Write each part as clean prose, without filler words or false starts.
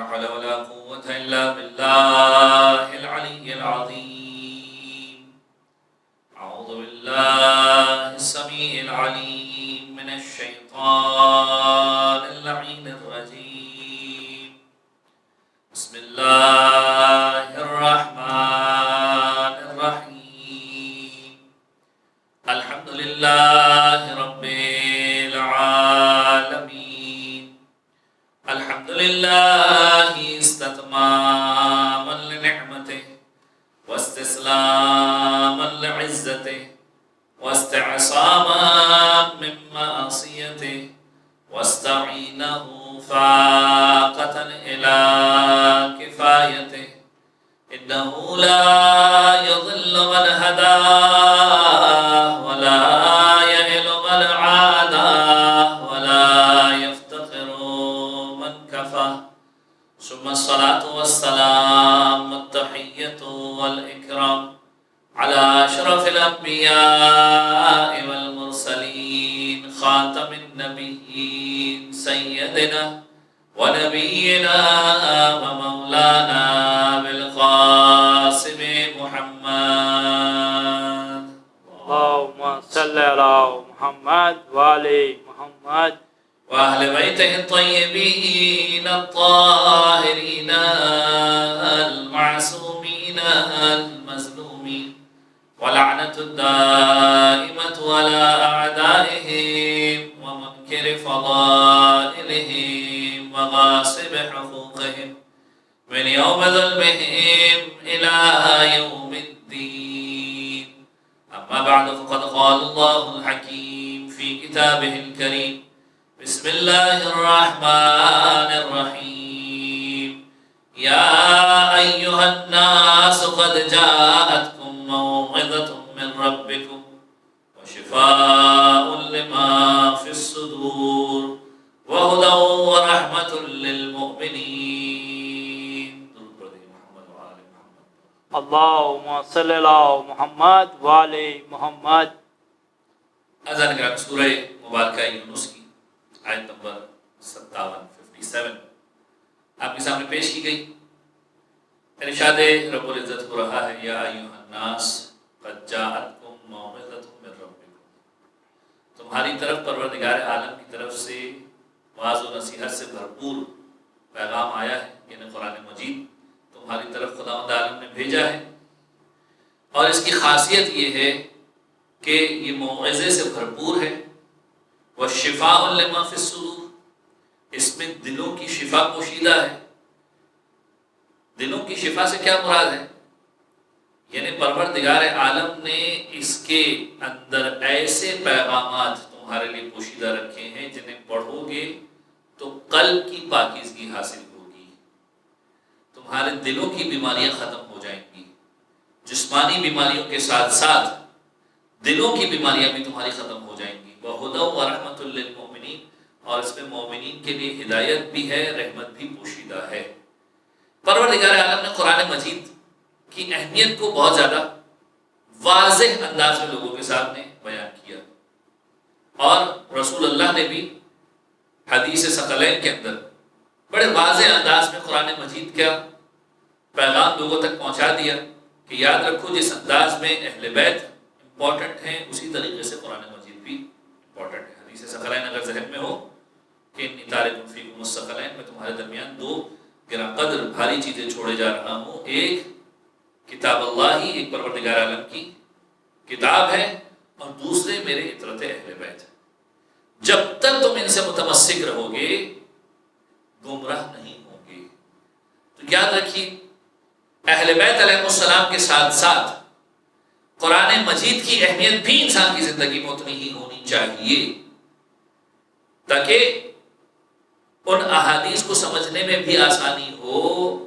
حول ولا قوة إلا بالله العلي العظيم. أعوذ بالله السميع العليم من الشيطان اللعين الرجيم. بسم الله الرحمن الرحيم. الحمد لله رب العالمين. الحمد لله استتماما لنعمته واستسلاما لعزته واستعصاما من معصيته واستعينه فاقة إلى كفايته. إنه لا يضل من هداه ولا يئل من عاداه ولا يفتقر من كفاه. ثم الصلاة والسلام والتحية والإكرام على أشرف الأنبياء والمرسلين خاتم النبيين سيدنا ونبينا ومولانا بالقاسم محمد. اللهم صل على محمد وآل محمد وأهل بيته الطيبين الطاهرين المعصومين المظلومين ولعنة الدائمة على أعدائهم ومنكر فضائلهم وغاصب حقوقهم من يوم ظلمهم إلى يوم الدين. أما بعد فقد قال الله الحكيم في كتابه الكريم: بسم الله الرحمن الرحيم. يا أيها الناس قد جاءتكم موعظة من ربكم وشفاء لما في الصدور وهدى ورحمة للمؤمنين. اللهم صل على محمد وآل محمد. اذان کرام سورہ مبارکہ یونس کی آیت نمبر 57 آپ کے سامنے پیش کی گئی. ارشاد رب العزت ہو رہا ہے: یا ایھا الناس قد جاءتکم موعظۃ من ربکم. تمہاری طرف پروردگار عالم کی طرف سے واعظ و نصیحت سے بھرپور پیغام آیا ہے، یعنی قرآن مجید تمہاری طرف خداوند عالم نے بھیجا ہے. اور اس کی خاصیت یہ ہے کہ یہ موعظے سے بھرپور ہے. وَشِفَاءٌ لِمَا فِي الصُّدُورِ، اس میں دلوں کی شفا پوشیدہ ہے. دلوں کی شفا سے کیا مراد ہے؟ یعنی پروردگار عالم نے اس کے اندر ایسے پیغامات تمہارے لیے پوشیدہ رکھے ہیں جنہیں پڑھو گے تو قلب کی پاکیزگی حاصل ہوگی، تمہارے دلوں کی بیماریاں ختم ہو جائیں گی. جسمانی بیماریوں کے ساتھ ساتھ دلوں کی بیماریاں بھی تمہاری ختم ہو جائیں گی. وَهُدًى وَرَحْمَةٌ لِّلْمُؤْمِنِينَ، اور اس میں مومنین کے لیے ہدایت بھی ہے، رحمت بھی پوشیدہ ہے. پروردگار عالم نے قرآن مجید کی اہمیت کو بہت زیادہ واضح انداز میں لوگوں کے سامنے بیان کیا، اور رسول اللہ نے بھی حدیث ثقلین کے اندر بڑے واضح انداز میں قرآن مجید کا پیغام لوگوں تک پہنچا دیا کہ یاد رکھو جس انداز میں اہل بیت امپورٹنٹ ہیں اسی طریقے سے قرآن مجید بھی امپورٹنٹ ہے. حدیث ثقلین اگر ذہن میں ہو کہ انی تارک فیکم الثقلین، میں تمہارے درمیان دو گراں قدر بھاری چیزیں چھوڑے جا رہا ہوں. ایک کتاب اللہ ہی، ایک پروردگار عالم کی کتاب ہے، اور دوسرے میرے اطرت اہل بیت. جب تک تم ان سے متمسک رہو گے گمراہ نہیں ہوں گے. تو یاد رکھیے اہل بیت علیہ السلام کے ساتھ ساتھ قرآن مجید کی اہمیت بھی انسان کی زندگی میں اتنی ہی ہونی چاہیے تاکہ ان احادیث کو سمجھنے میں بھی آسانی ہو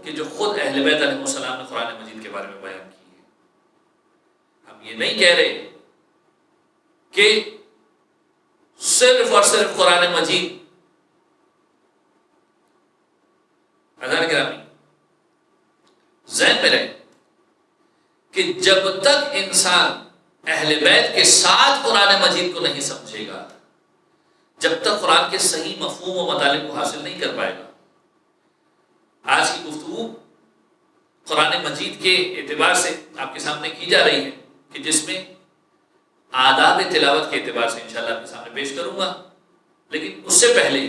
کہ جو خود اہل بیت علیہ السلام نے قرآن مجید کے بارے میں بیان کی ہے. ہم یہ نہیں کہہ رہے کہ صرف اور صرف قرآن مجید. اذان گرامی ذہن میں رہے کہ جب تک انسان اہل بیت کے ساتھ قرآن مجید کو نہیں سمجھے گا، جب تک قرآن کے صحیح مفہوم و مطالب کو حاصل نہیں کر پائے گا. گفتگو قرآن مجید کے اعتبار سے آپ کے سامنے کی جا رہی ہے کہ جس میں آداب تلاوت کے اعتبار سے انشاءاللہ آپ کے سامنے پیش کروں گا، لیکن اس سے پہلے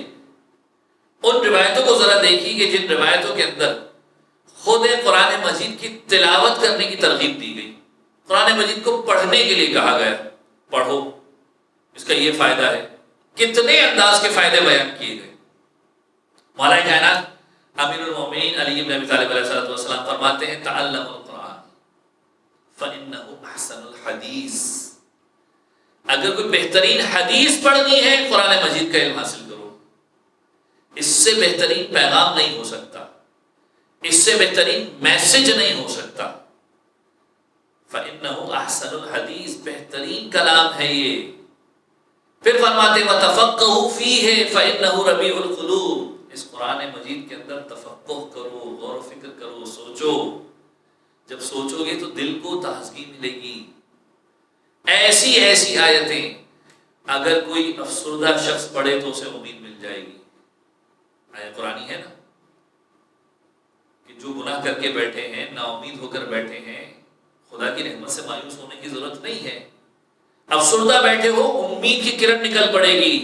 ان روایتوں کو ذرا دیکھیے کہ جن روایتوں کے اندر خود قرآن مجید کی تلاوت کرنے کی ترغیب دی گئی، قرآن مجید کو پڑھنے کے لیے کہا گیا، پڑھو، اس کا یہ فائدہ ہے، کتنے انداز کے فائدے بیان کیے گئے۔ مولا کائنات امیر المومنین علی بن ابی طالب علیہ السلام فرماتے ہیں تعلم القرآن فإنه احسن الحدیث، اگر کوئی بہترین حدیث پڑھنی ہے قرآن مجید کا علم حاصل کرو، اس سے بہترین پیغام نہیں ہو سکتا، اس سے بہترین میسج نہیں ہو سکتا۔ فإنه احسن الحدیث، بہترین کلام ہے یہ۔ پھر فرماتے وتفقهوا فیہ فإنه ربیع القلوب، اس قرآن مجید کے اندر تفقہ کرو، غور و فکر کرو، سوچو، جب سوچو گے تو دل کو تازگی ملے گی۔ ایسی ایسی آیتیں اگر کوئی افسردہ شخص پڑھے تو اسے امید مل جائے گی۔ آیت قرآنی ہے نا کہ جو گناہ کر کے بیٹھے ہیں، نا امید ہو کر بیٹھے ہیں، خدا کی رحمت سے مایوس ہونے کی ضرورت نہیں ہے، افسردہ بیٹھے ہو، امید کی کرن نکل پڑے گی۔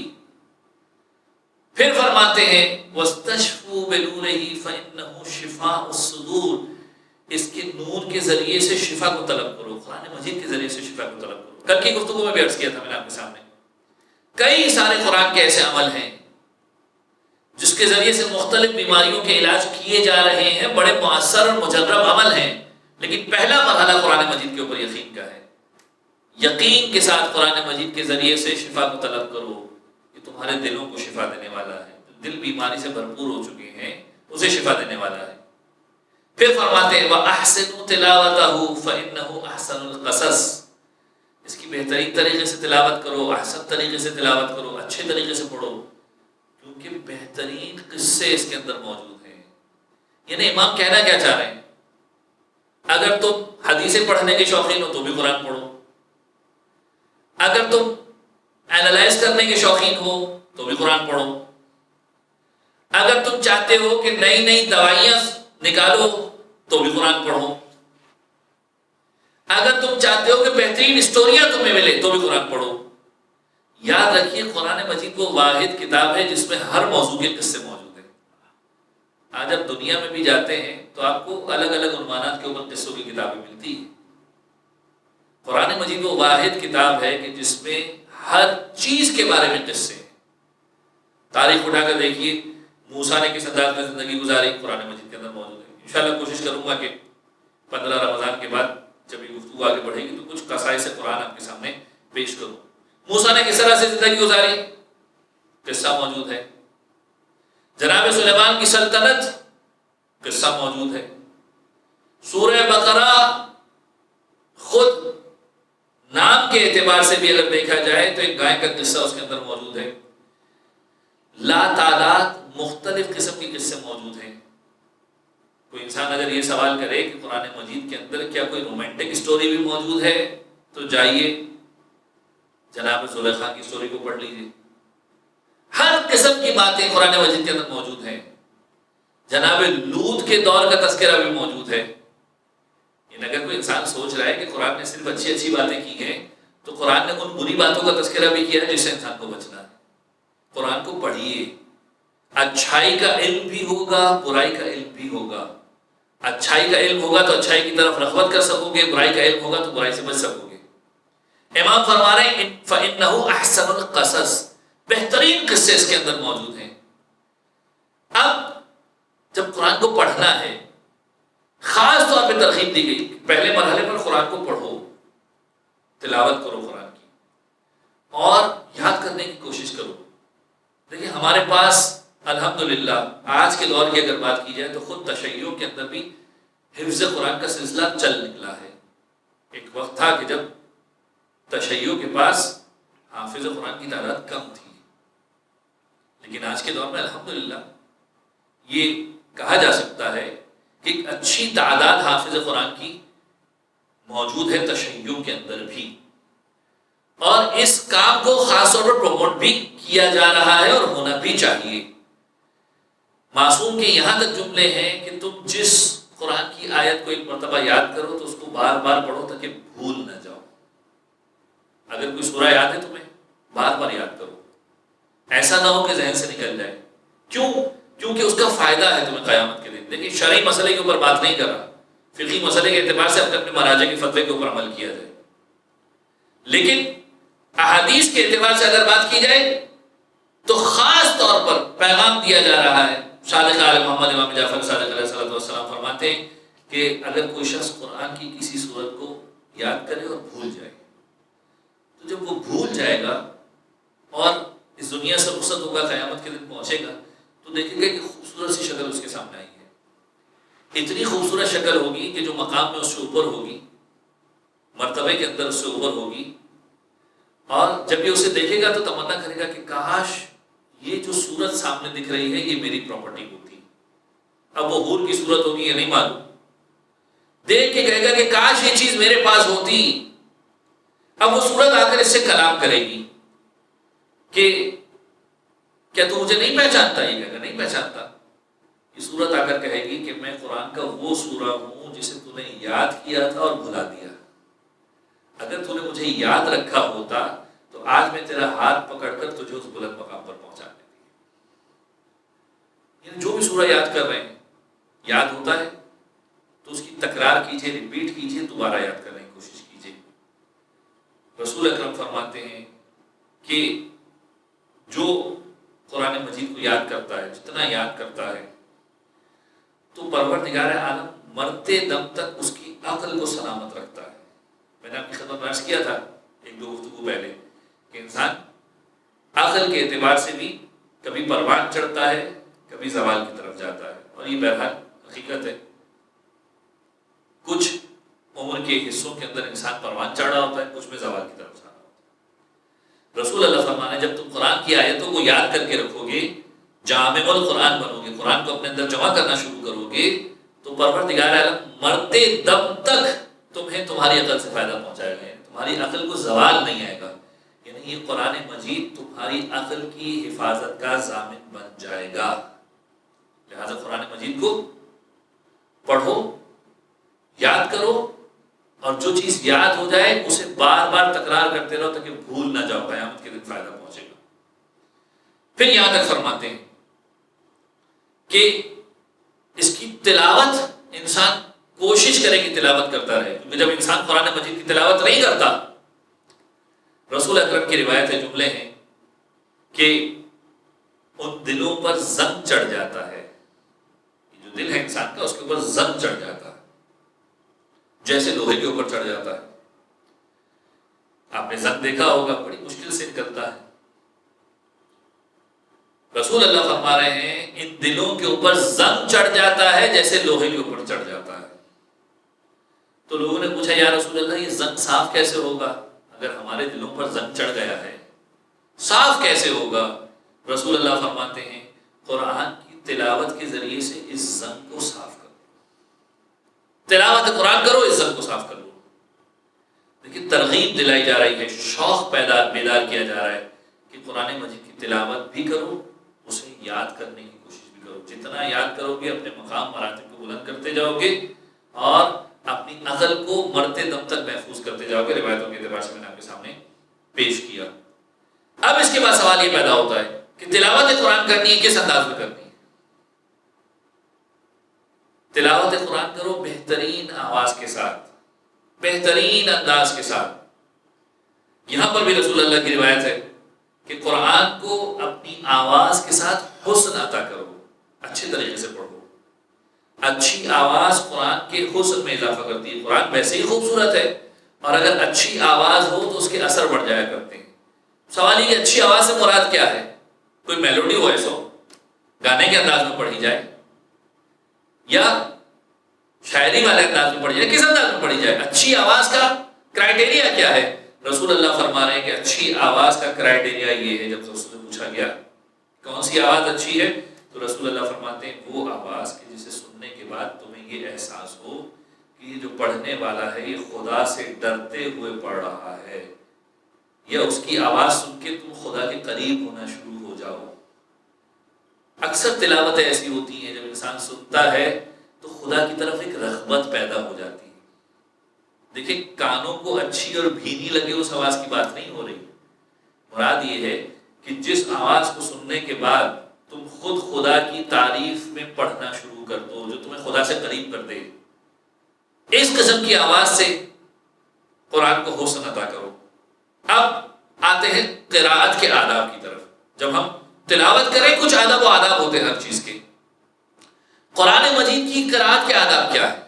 پھر فرماتے ہیں وَاسْتَشْفُوا بِنُورِهِ فَإِنَّهُ شِفَاءُ الصُّدُورِ، اس کے نور کے ذریعے سے شفا کو طلب کرو، قرآن مجید کے ذریعے سے شفا کو طلب کرو۔ کل کی گفتگو میں بھی عرض کیا تھا میں نے آپ کے سامنے، کئی سارے قرآن کے ایسے عمل ہیں جس کے ذریعے سے مختلف بیماریوں کے علاج کیے جا رہے ہیں، بڑے مؤثر اور مجرب عمل ہیں، لیکن پہلا مرحلہ قرآن مجید کے اوپر یقین کا ہے۔ یقین کے ساتھ قرآن مجید کے ذریعے سے شفا کو طلب کرو، یہ تمہارے دلوں کو شفا دینے والا ہے، دل بیماری سے بھرپور ہو چکے ہیں اسے شفا دینے والا ہے۔ پھر فرماتے ہیں وَأَحْسِنُوا تِلَاوَتَهُ فَإِنَّهُ أَحْسَنُ الْقَصَصِ، اس کی بہترین طریقے سے تلاوت کرو، احسن طریقے سے تلاوت کرو، اچھے طریقے سے پڑھو، کیونکہ بہترین قصے اس کے اندر موجود ہیں۔ یعنی امام کہنا کیا چاہ رہے ہیں، اگر تم حدیثیں پڑھنے کے شوقین ہو تو بھی قرآن پڑھو، اگر تم اینالائز کرنے کے شوقین ہو تو بھی قرآن پڑھو، اگر تم چاہتے ہو کہ نئی نئی دوائیاں نکالو تو بھی قرآن پڑھو، اگر تم چاہتے ہو کہ بہترین اسٹوریاں تمہیں ملے تو بھی قرآن پڑھو۔ یاد رکھیے قرآن مجید وہ واحد کتاب ہے جس میں ہر موضوع کے قصے موجود ہیں۔ آج آپ دنیا میں بھی جاتے ہیں تو آپ کو الگ الگ عنوانات کے اوپر قصوں کی کتابیں ملتی ہیں، قرآن مجید وہ واحد کتاب ہے کہ جس میں ہر چیز کے بارے میں قصے ہیں۔ تاریخ اٹھا کر دیکھیے موسیٰ نے کس انداز میں زندگی گزاری، قرآن مجید کے اندر موجود ہے۔ انشاءاللہ کوشش کروں گا کہ 15 رمضان کے بعد جب یہ گفتگو آگے بڑھے گی تو کچھ قصائص قرآن آپ کے سامنے پیش کروں۔ موسیٰ نے کس طرح سے زندگی گزاری، قصہ موجود ہے۔ جناب سلیمان کی سلطنت، قصہ موجود ہے۔ سورہ بقرہ خود نام کے اعتبار سے بھی اگر دیکھا جائے تو ایک گائے کا قصہ اس کے اندر موجود ہے۔ لا تعداد مختلف قسم کے قصے موجود ہیں۔ کوئی انسان اگر یہ سوال کرے کہ قرآن مجید کے اندر کیا کوئی رومانٹک اسٹوری بھی موجود ہے تو جائیے جناب زلیخا کی اسٹوری کو پڑھ لیجیے، ہر قسم کی باتیں قرآن مجید کے اندر موجود ہیں۔ جناب لوط کے دور کا تذکرہ بھی موجود ہے۔ اگر کوئی انسان سوچ رہا ہے کہ قرآن نے صرف اچھی اچھی باتیں کی ہیں تو قرآن نے ان بری باتوں کا تذکرہ بھی کیا ہے جس سے انسان کو بچنا ہے۔ قرآن کو پڑھیے، اچھائی کا علم بھی ہوگا، برائی کا علم بھی ہوگا۔ اچھائی کا علم ہوگا تو اچھائی کی طرف رغبت کر سکو گے، برائی کا علم ہوگا تو برائی سے بچ سکو گے۔ امام فرما رہے ہیں فَإِنَّهُ أَحْسَنُ الْقَصَصِ، بہترین قصے اس کے اندر موجود ہیں۔ اب جب قرآن کو پڑھنا ہے خاص طور پہ ترغیب دی گئی، پہلے مرحلے پر قرآن کو پڑھو، تلاوت کرو قرآن کی اور یاد کرنے کی کوشش کرو۔ دیکھیں ہمارے پاس الحمدللہ آج کے دور کی اگر بات کی جائے تو خود تشیع کے اندر بھی حفظ قرآن کا سلسلہ چل نکلا ہے۔ ایک وقت تھا کہ جب تشیع کے پاس حافظ قرآن کی تعداد کم تھی، لیکن آج کے دور میں الحمدللہ یہ کہا جا سکتا ہے کہ ایک اچھی تعداد حافظ قرآن کی موجود ہے تشیع کے اندر بھی، اور اس کام کو خاص طور پر پروموٹ بھی کیا جا رہا ہے اور ہونا بھی چاہیے۔ معصوم کے یہاں تک جملے ہیں کہ تم جس قرآن کی آیت کو ایک مرتبہ یاد کرو تو اس کو بار بار پڑھو تاکہ بھول نہ جاؤ. اگر کوئی سورہ یاد ہے تمہیں بار بار یاد کرو، ایسا نہ ہو کہ ذہن سے نکل جائے. کیوں؟ کیونکہ اس کا فائدہ ہے تمہیں قیامت کے دن. لیکن شرعی مسئلے کے اوپر بات نہیں کر رہا، فقہی مسئلے کے اعتبار سے اپنے اپنے مراجع کے فتوے کے اوپر عمل کیا جائے. لیکن احادیث کے اعتبار سے اگر بات کی جائے تو خاص طور پر پیغام دیا جا رہا ہے. صادق آل محمد امام جعفر صادق علیہ السلام فرماتے ہیں کہ اگر کوئی شخص قرآن کی کسی سورت کو یاد کرے اور بھول جائے تو جب وہ بھول جائے گا اور اس دنیا سے رخصت ہوگا، قیامت کے دن پہنچے گا تو دیکھے گا کہ خوبصورت سی شکل اس کے سامنے آئی ہے. اتنی خوبصورت شکل ہوگی کہ جو مقام میں اس سے اوپر ہوگی، مرتبے کے اندر اس سے اوپر ہوگی، اور جب یہ اسے دیکھے گا تو تمنا کرے گا کہ کاش یہ جو صورت سامنے دکھ رہی ہے یہ میری پراپرٹی ہوتی. اب وہ حور کی صورت ہوگی یہ نہیں معلوم، دیکھ کے کہے گا کہ کاش یہ چیز میرے پاس ہوتی. اب وہ صورت آ کر اس سے کلام کرے گی کہ کیا تو مجھے نہیں پہچانتا؟ یہ کہے گا نہیں پہچانتا. یہ صورت آ کر کہے گی کہ میں قرآن کا وہ سورہ ہوں جسے تو نے یاد کیا تھا اور بھلا دیا. اگر تو نے مجھے یاد رکھا ہوتا تو آج میں تیرا ہاتھ پکڑ کر تجھے اس بلند مقام پر پہنچا دیتی. یعنی جو بھی سورہ یاد کر رہے ہیں، یاد ہوتا ہے تو اس کی تکرار کیجئے، ریپیٹ کیجئے، دوبارہ یاد کرنے کی کوشش کیجئے. رسول اکرم فرماتے ہیں کہ جو قرآن مجید کو یاد کرتا ہے، جتنا یاد کرتا ہے، تو پروردگار عالم مرتے دم تک اس کی عقل کو سلامت رکھتا ہے. میں نے آپ کی خدمت میں عرض کیا تھا ایک دو گفتگو پہلے کہ انسان عقل کے اعتبار سے بھی کبھی پروان چڑھتا ہے، کبھی زوال کی طرف جاتا ہے، اور یہ بہرحال حقیقت ہے. کچھ عمر کے حصوں کے اندر انسان پروان چڑھ رہا ہوتا ہے، کچھ میں زوال کی طرف جا رہا ہوتا ہے. رسول اللہ فرمانے جب تم قرآن کی آیتوں کو یاد کر کے رکھو گے، جامع القرآن بنو گے، قرآن کو اپنے اندر جمع کرنا شروع کرو گے، تو پروردگار عالم مرتے دم تک تمہیں تمہاری عقل سے فائدہ پہنچائے گا. تمہاری عقل کو زوال نہیں آئے گا. یعنی یہ قرآن مجید تمہاری عقل کی حفاظت کا ضامن بن جائے گا. لہذا قرآن مجید کو پڑھو، یاد کرو، اور جو چیز یاد ہو جائے اسے بار بار تکرار کرتے رہو تاکہ بھول نہ جاؤ، قیامت کے دن فائدہ پہنچے گا. پھر یہاں تک فرماتے ہیں کہ اس کی تلاوت انسان کوشش کرے کہ تلاوت کرتا رہے، کیونکہ جب انسان قرآن مجید کی تلاوت نہیں کرتا، رسول اکرم کی روایت ہے، جملے ہیں کہ ان دلوں پر زنگ چڑھ جاتا ہے. جو دل ہے انسان کا اس کے اوپر زنگ چڑھ جاتا ہے، جیسے لوہے کے اوپر چڑھ جاتا ہے. آپ نے زنگ دیکھا ہوگا، بڑی مشکل سے نکلتا ہے. رسول اللہ فرما رہے ہیں ان دلوں کے اوپر زنگ چڑھ جاتا ہے جیسے لوہے کے اوپر چڑھ جاتا ہے. تو لوگوں نے پوچھا یا رسول اللہ یہ زنگ صاف کیسے ہوگا؟ اگر ہمارے دلوں پر زنگ چڑھ گیا ہے صاف کیسے ہوگا؟ رسول اللہ فرماتے ہیں قرآن کی تلاوت کے ذریعے سے اس زنگ کو صاف کرو. تلاوت قرآن کرو، اس زنگ کو صاف کر لو. لیکن ترغیب دلائی جا رہی ہے، شوق بیدار کیا جا رہا ہے کہ قرآن مجید کی تلاوت بھی کرو، اسے یاد کرنے کی کوشش بھی کرو. جتنا یاد کرو گے اپنے مقام مراتب کو بلند کرتے جاؤ گے اور اپنی عقل کو مرتے دم تک محفوظ کرتے جاؤ گے. روایتوں کے اعتبار سے میں نے آپ کے سامنے پیش کیا. اب اس کے بعد سوال یہ پیدا ہوتا ہے کہ تلاوت قرآن کرنی ہے کس انداز میں کرنی ہے؟ تلاوت قرآن کرو بہترین آواز کے ساتھ، بہترین انداز کے ساتھ. یہاں پر بھی رسول اللہ کی روایت ہے کہ قرآن کو اپنی آواز کے ساتھ حسن عطا کرو، اچھے طریقے سے پڑھو. اچھی آواز قرآن کے حسن میں اضافہ کرتی ہے. قرآن ویسے ہی خوبصورت ہے اور اگر اچھی آواز ہو تو اس کے اثر بڑھ جایا کرتے ہیں. سوال یہ کہ اچھی آواز سے مراد کیا ہے؟ کوئی میلوڈی ہو ایسا گانے کے انداز میں پڑھی جائے یا شاعری والے انداز میں پڑھی جائے، کس انداز میں پڑھی جائے؟ اچھی آواز کا کرائٹیریا کیا ہے؟ رسول اللہ فرما رہے ہیں کہ اچھی آواز کا کرائٹیریا یہ ہے. جب رسول سے پوچھا گیا کون سی آواز اچھی ہے تو رسول اللہ فرماتے ہیں وہ آواز کہ جسے سننے کے بعد تمہیں یہ احساس ہو کہ یہ جو پڑھنے والا ہے یہ خدا سے ڈرتے ہوئے پڑھ رہا ہے، یا اس کی آواز سن کے تم خدا کے قریب ہونا شروع ہو جاؤ. اکثر تلاوتیں ایسی ہوتی ہیں جب انسان سنتا ہے تو خدا کی طرف ایک رغبت پیدا ہو جاتی ہے. دیکھیں کانوں کو اچھی اور بھینی لگے اس آواز کی بات نہیں ہو رہی. مراد یہ ہے کہ جس آواز کو سننے کے بعد تم خود خدا کی تعریف میں پڑھنا شروع کر دو جو تمہیں خدا سے قریب کر دے، اس قسم کی آواز سے قرآن کو حسن عطا کرو. اب آتے ہیں قراءت کے آداب کی طرف. جب ہم تلاوت کریں کچھ آداب و آداب ہوتے ہیں ہر چیز کے. قرآن مجید کی قراءت کے آداب کیا ہے؟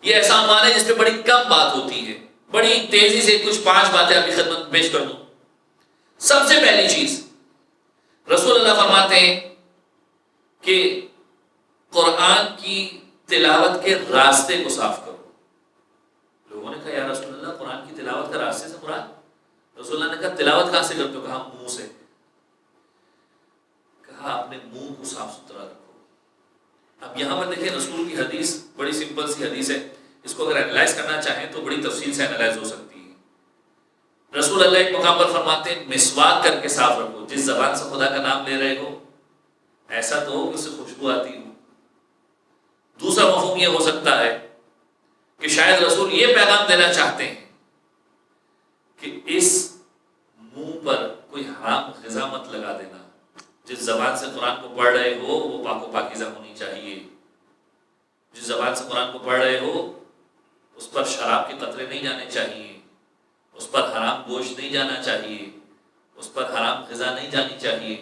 یہ ایسا عنوان ہے جس پہ بڑی کم بات ہوتی ہے. بڑی تیزی سے کچھ 5 باتیں آپ کی خدمت میں پیش کر دوں. سب سے پہلی چیز، رسول اللہ فرماتے ہیں کہ قرآن کی تلاوت کے راستے کو صاف کرو. لوگوں نے کہا یا رسول اللہ قرآن کی تلاوت کا راستے سے مراد؟ رسول اللہ نے کہا تلاوت کہاں سے کرتے ہو؟ کہا منہ سے. کہا اپنے منہ کو صاف ستھرا رکھو. اب یہاں پر دیکھیں رسول کی حدیث بڑی سمپل سی حدیث ہے، اس کو اگر اینالائز کرنا چاہیں تو بڑی تفصیل سے اینالائز ہو سکتی ہے. رسول اللہ ایک مقام پر فرماتے ہیں مسواک کر کے صاف رکھو. جس زبان سے خدا کا نام لے رہے ہو ایسا تو ہو کہ اس سے خوشبو آتی ہو. دوسرا مفہوم یہ ہو سکتا ہے کہ شاید رسول یہ پیغام دینا چاہتے ہیں کہ اس منہ پر کوئی حرام غذا مت لگا دینا. جس زبان سے قرآن کو پڑھ رہے ہو وہ پاک و پاکیزہ ہونی چاہیے. جس زبان سے قرآن کو پڑھ رہے ہو اس پر شراب کے قطرے نہیں جانے چاہیے، اس پر حرام گوشت نہیں جانا چاہیے، اس پر حرام غذا نہیں جانی چاہیے.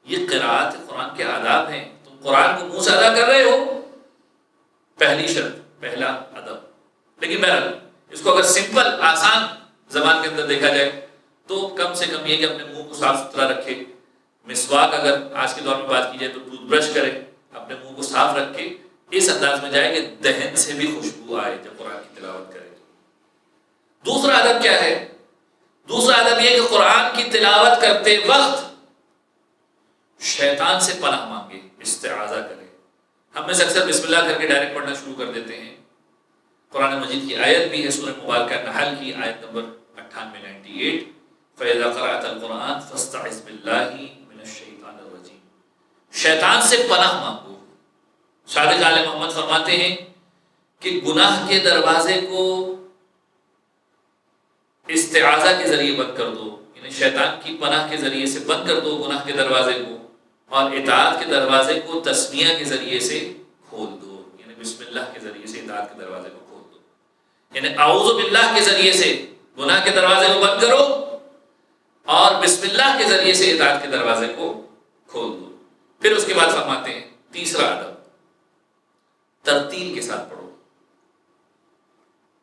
یہ قراءت قرآن کے آداب ہیں. تم قرآن کو منہ سے ادا کر رہے ہو، پہلی شرط، پہلا ادب. لیکن بہرحال اس کو اگر سمپل آسان زبان کے اندر دیکھا جائے تو کم سے کم یہ کہ اپنے منہ کو صاف ستھرا رکھے. مسواک اگر آج کے دور میں بات کی جائے تو ٹوتھ برش کرے، اپنے منہ کو صاف رکھ کے اس انداز میں جائے کہ دہن سے بھی خوشبو آئے جب قرآن کی تلاوت کرے. دوسرا ادب کیا ہے؟ دوسرا ادب یہ کہ قرآن کی تلاوت کرتے وقت شیطان سے پناہ مانگے، استعاذہ کرے. ہم میں سے اکثر بسم اللہ کر کے ڈائریکٹ پڑھنا شروع کر دیتے ہیں. قرآن مجید کی آیت بھی ہے سورہ مبارکہ نحل کی آیت نمبر 98 فَإِذَا قَرَأْتَ الْقُرْآنَ فَاسْتَعِذْ بِاللَّهِ مِنَ الشَّيْطَانِ الرَّجِيمِ. شیطان سے پناہ مانگو. صادق آل محمد فرماتے ہیں کہ گناہ کے دروازے کو استعاذہ کے ذریعے بند کر دو، یعنی شیطان کی پناہ کے ذریعے سے بند کر دو گناہ کے دروازے کو، اور اطاعت کے دروازے کو تسمیہ کے ذریعے سے کھول دو، یعنی بسم اللہ کے ذریعے سے اطاعت کے دروازے کو کھول دو. یعنی اعوذ باللہ کے ذریعے سے گناہ کے دروازے کو بند کرو اور بسم اللہ کے ذریعے سے اطاعت کے دروازے کو کھول دو. پھر اس کے بعد فرماتے ہیں تیسرا ادب، ترتیل کے ساتھ پڑھو.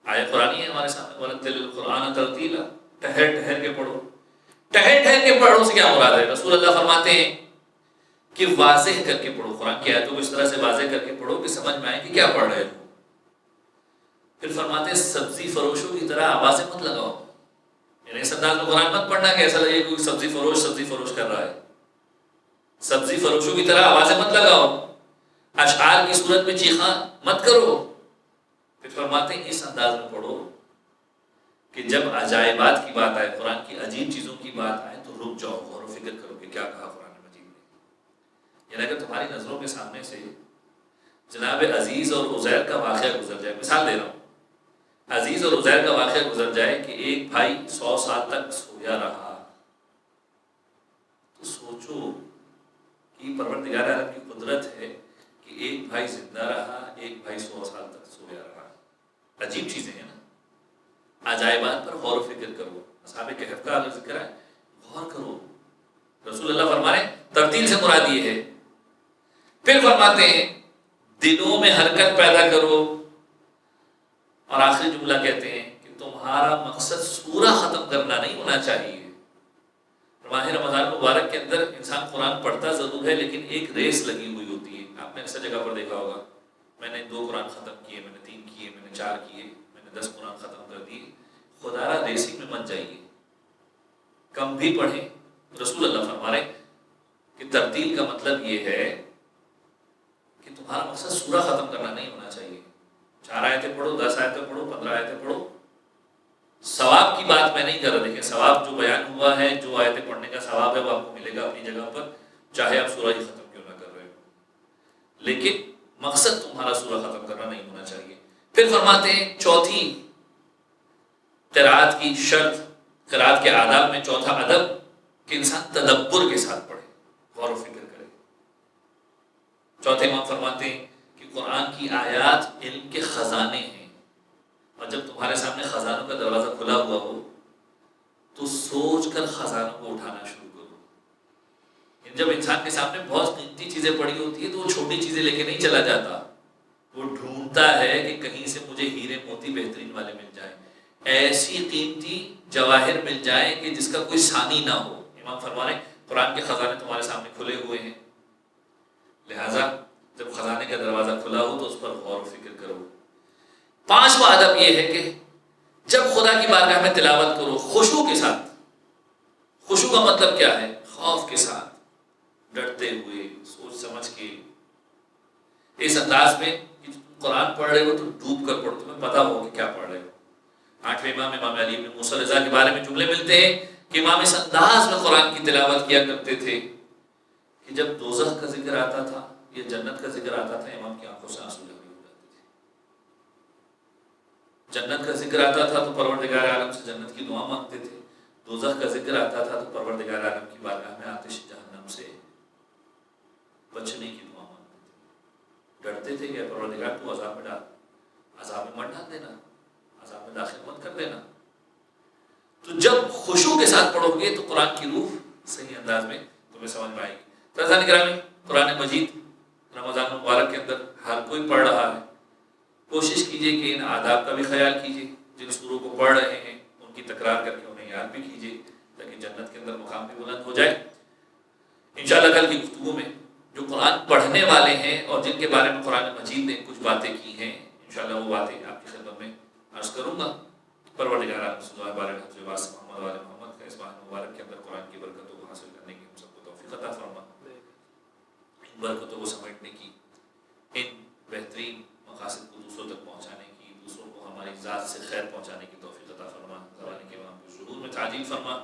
آیت قرآنی ہے ہمارے سامنے، وَرَتِّلِ الْقُرْآنَ تَرْتِیلًا، ٹھہر ٹھہر کے پڑھو. ٹھہر ٹھہر کے پڑھو سے کیا مراد ہے؟ رسول اللہ فرماتے ہیں کہ واضح کر کے پڑھو. قرآن کی آیتوں کو اس طرح سے واضح کر کے پڑھو کہ سمجھ میں آئے کہ کیا پڑھ رہے ہو. پھر فرماتے ہیں سبزی فروشوں کی طرح آوازیں مت لگاؤ. یعنی اس انداز میں قرآن مت پڑھنا کہ ایسا لگے کوئی سبزی فروش کر رہا ہے. سبزی فروشوں کی طرح آوازیں مت لگاؤ، اشعار کی صورت میں چیخاں مت کرو. پھر فرماتے ہیں اس انداز میں پڑھو کہ جب عجائبات کی بات آئے، قرآن کی عجیب چیزوں کی بات آئے تو رک جاؤ، غور و فکر کرو کہ کیا کہا قرآن مجید نے. یعنی اگر تمہاری نظروں کے سامنے سے جناب عزیز اور عزیر کا واقعہ گزر جائے، مثال دے رہا ہوں، عزیز اور عزیر کا واقعہ گزر جائے کہ ایک بھائی 100 سال تک سویا رہا، تو سوچو کہ پروردگار عالم کی قدرت ہے کہ ایک بھائی زندہ رہا، ایک بھائی 100 سال تک سویا رہا. عجیب چیزیں ہیں نا. عجائبات پر غور و فکر کرو. اصحاب کہف کا اگر ذکر ہے غور کرو. رسول اللہ فرمائے ترتیل سے مراد یہ ہے. پھر فرماتے ہیں دلوں میں حرکت پیدا کرو، اور آخری جملہ کہتے ہیں کہ تمہارا مقصد سورہ ختم کرنا نہیں ہونا چاہیے. ماہ رمضان مبارک کے اندر انسان قرآن پڑھتا ضرور ہے لیکن ایک ریس لگی ہوئی ہوتی ہے. آپ نے اکثر جگہ پر دیکھا ہوگا، میں نے 2 قرآن ختم کیے، میں نے 3 کیے، میں نے 4 کیے، میں نے 10 قرآن ختم کر دیے. خدا را ریسنگ میں مت جائیے، کم بھی پڑھیں. رسول اللہ فرما رہے کہ ترتیل کا مطلب یہ ہے کہ تمہارا مقصد سورہ ختم کرنا نہیں ہونا چاہیے. 4 آیتیں پڑھو، 10 آیتیں پڑھو، 15 آیتیں پڑھو. ثواب کی بات میں نہیں کر رہا. دیکھیں ثواب جو بیان ہوا ہے، جو آیتیں پڑھنے کا ثواب ہے وہ آپ کو ملے گا اپنی جگہ پر، چاہے آپ سورہ ہی ختم تمہارا سورہ ختم کرنا نہیں ہونا چاہیے۔ پھر فرماتے ہیں چوتھی قرات کی شرط، قرات کے آداب میں چوتھا ادب کہ انسان تدبر کے ساتھ پڑھے، غور و فکر کرے۔ چوتھے امام فرماتے ہیں کہ قرآن کی آیات علم کے خزانے ہیں، اور جب تمہارے سامنے خزانوں کا دروازہ کھلا ہوا ہو تو سوچ کر خزانوں کو اٹھانا شروع کرو۔ جب انسان کے سامنے بہت قیمتی چیزیں پڑی ہوتی ہے تو وہ چھوٹی چیزیں لے کے نہیں چلا جاتا، وہ ڈھونڈتا ہے کہ کہیں سے مجھے ہیرے موتی بہترین والے مل جائیں، ایسی قیمتی جواہر مل جائیں کہ جس کا کوئی ثانی نہ ہو۔ امام فرما رہے ہیں قرآن کے خزانے تمہارے سامنے کھلے ہوئے ہیں، لہذا جب خزانے کا دروازہ کھلا ہو تو اس پر غور و فکر کرو۔ پانچواں ادب یہ ہے کہ جب خدا کی بارگاہ میں تلاوت کرو خشوع کے ساتھ۔ خشوع کا مطلب کیا ہے؟ خوف کے ساتھ، ڈرتے ہوئے، سوچ سمجھ کے، اس انداز میں کہ تم قرآن پڑھ رہے ہو تو ڈوب کر پڑھو، تمہیں پتا ہو کہ کیا پڑھ رہے ہو۔ آٹھویں امام امام علی بن موسیٰ رضا کے بارے میں جملے ملتے ہیں کہ امام اس انداز میں قرآن کی تلاوت کیا کرتے تھے کہ جب دوزخ کا ذکر آتا تھا یا جنت کا ذکر آتا تھا امام کی آنکھوں سے آنسو جاری ہو جاتے تھے۔ جنت کا ذکر آتا تھا تو پروردگار عالم سے جنت کی دعا مانگتے تھے، دوزخ کا ذکر آتا تھا تو پروردگار عالم کی بارگاہ میں آتش جہنم سے بچنے کی دعا مانگتے تھے، ڈرتے تھے کہ پروردگار تو عذاب میں ڈال، عذاب میں مت ڈال دینا، عذاب میں داخل مت کر دینا۔ تو جب خشوع کے ساتھ پڑھو گے تو قرآن کی روح صحیح انداز میں تمہیں سمجھ میں آئے گی۔ ترجمہ گرامی، قرآن مجید رمضان مبارک کے اندر ہر کوئی پڑھ رہا ہے، کوشش کیجئے کہ ان آداب کا بھی خیال کیجئے، جن سوروں کو پڑھ رہے ہیں ان کی تکرار کر کے انہیں یاد بھی کیجئے تاکہ جنت کے اندر مقام بھی بلند ہو جائے۔ انشاءاللہ کل کی گفتگو میں جو قرآن پڑھنے والے ہیں اور جن کے بارے میں قرآن مجید نے کچھ باتیں کی ہیں، انشاءاللہ وہ باتیں آپ کی خدمت میں عرض کروں گا۔ پروردگار عالم صلی اللہ علیہ وسلم محمد وعلی محمد کا اس ماہ مبارک کے اندر قرآن کی برکتوں کو حاصل کرنے کی ہم سب کو توفیق عطا فرما، ان برکتوں کو سمجھنے کی، ان بہترین مقاصد کو دوسروں تک پہنچانے کی، دوسروں کو ہماری ذات سے خیر پہنچانے کی توفیق عطا فرما، زمانے کے امام کے ظہور میں تعجیل فرما۔